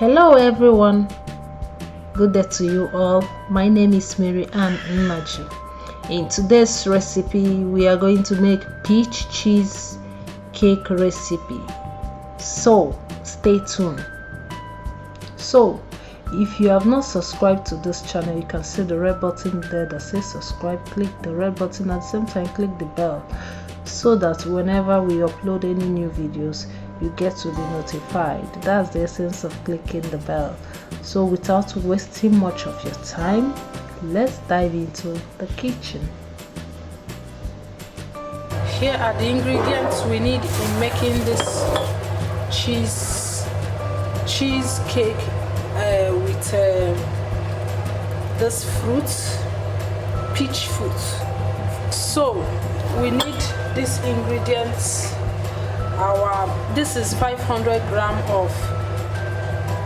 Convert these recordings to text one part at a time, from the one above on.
Hello everyone, good day to you all. My name is Maryann. In today's recipe we are going to make peach cheese cake recipe, so stay tuned. So if you have not subscribed to this channel, you can see the red button there that says subscribe. Click the red button, at the same time click the bell, so that whenever we upload any new videos you get to be notified. That's the essence of clicking the bell. So without wasting much of your time, let's dive into the kitchen. Here are the ingredients we need in making this cheese cake with this fruit, peach fruit. So we need these ingredients. This is 500 gram of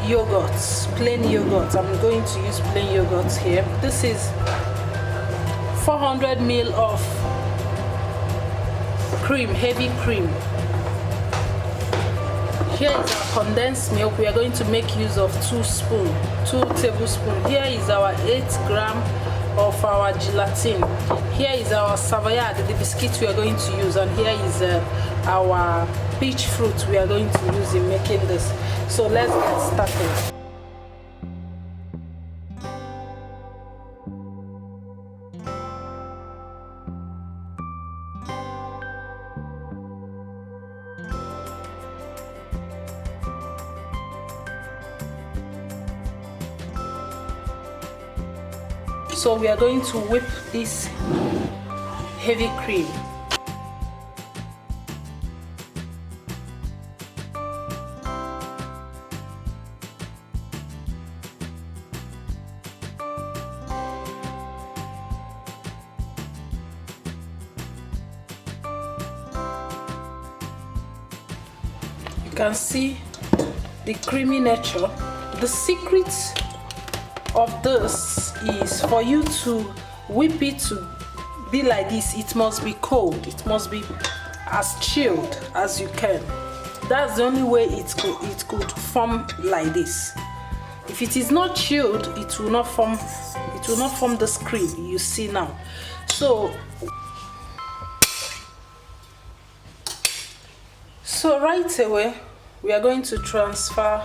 yogurt, plain yogurt. I'm going to use plain yogurt here. This is 400 ml of cream, heavy cream. Here is our condensed milk. We are going to make use of 2 tablespoons. Here is our 8 gram of our gelatin. Here is our savoyard, the biscuit we are going to use, and here is our peach fruit we are going to use in making this. So let's get started. So we are going to whip this heavy cream. You can see the creamy nature. The secret of this is for you to whip it to be like this. It must be cold. It must be as chilled as you can. That's the only way it could form like this. If it is not chilled, it will not form. It will not form this cream you see now. So right away we are going to transfer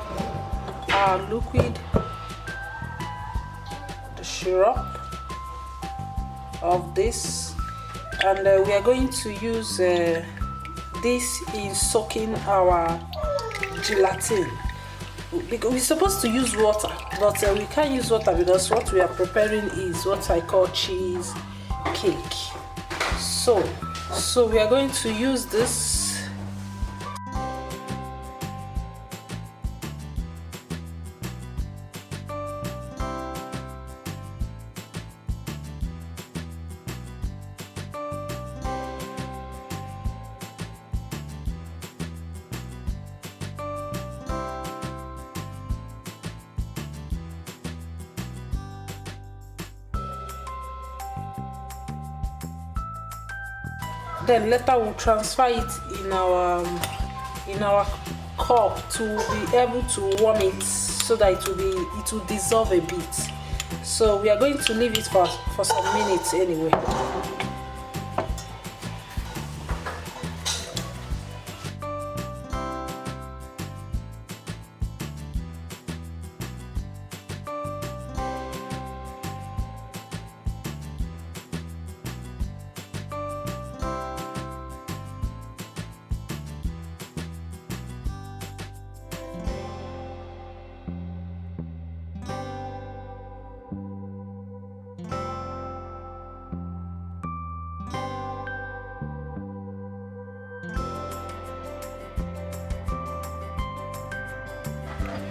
our liquid, syrup of this, and we are going to use this in soaking our gelatin. We're supposed to use water, but we can't use water because what we are preparing is what I call cheese cake. So we are going to use this. Then later we'll transfer it in our cup to be able to warm it so that it will dissolve a bit. So we are going to leave it for some minutes anyway.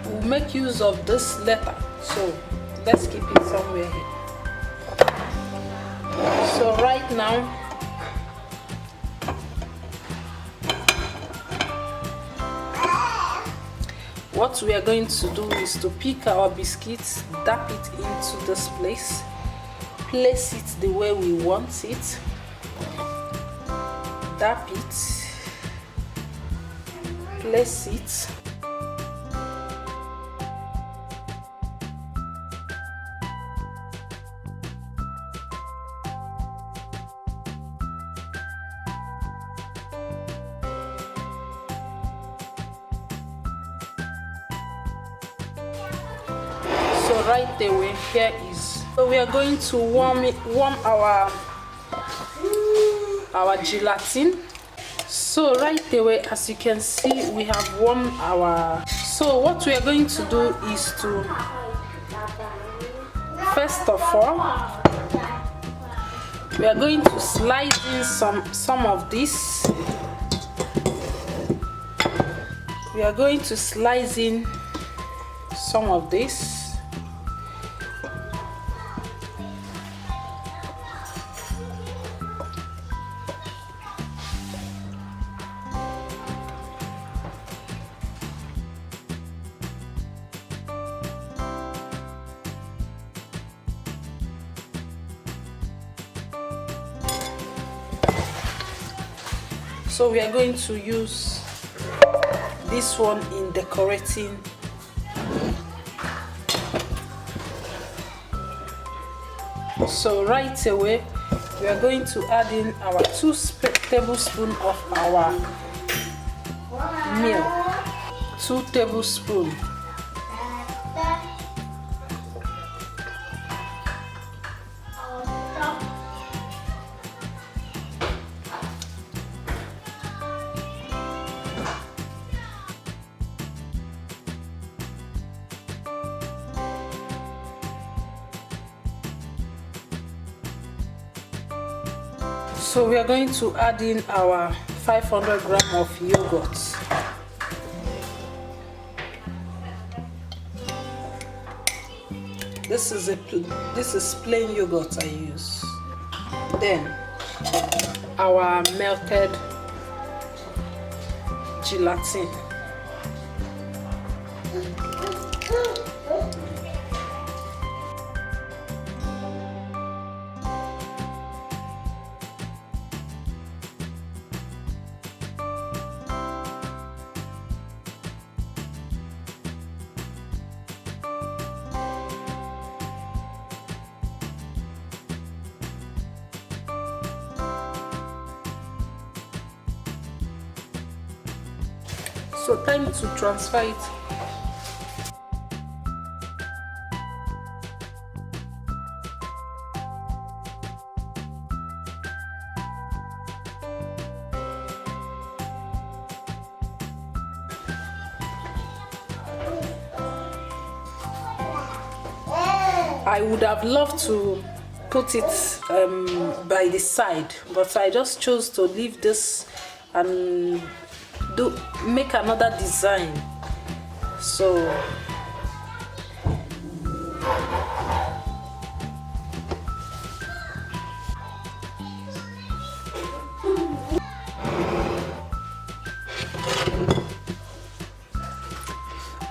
We'll make use of this later, so let's keep it somewhere here. So right now what we are going to do is to pick our biscuits, dip it into this place, place it the way we want it, dip it, place it. So right away, here is. So we are going to warm our gelatin. So right away, as you can see, we have warmed our. So what we are going to do is to, first of all, we are going to slide in some of this. We are going to slice in some of this. So we are going to use this one in decorating. So right away, we are going to add in our 2 tablespoons of our milk. 2 tablespoons. So we are going to add in our 500 grams of yogurt. This is plain yogurt I use. Then our melted gelatin. So time to transfer it. I would have loved to put it by the side, but I just chose to leave this and make another design. So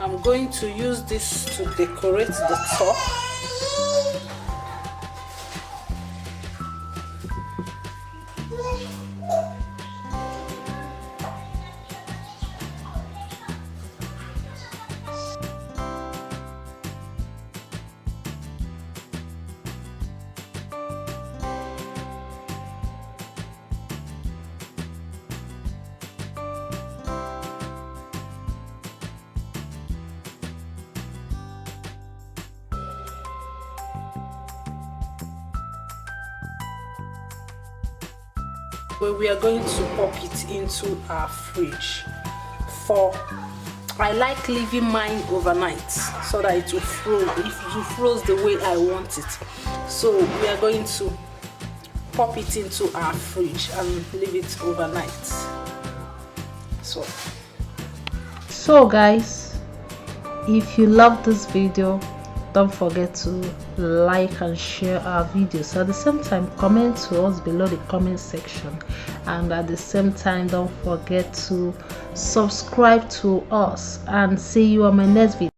I'm going to use this to decorate the top. Where we are going to pop it into our fridge I like leaving mine overnight so that it will froze the way I want it. So we are going to pop it into our fridge and leave it overnight. So guys, if you love this video, don't forget to like and share our videos. At the same time, comment to us below the comment section, and at the same time, don't forget to subscribe to us, and see you on my next video.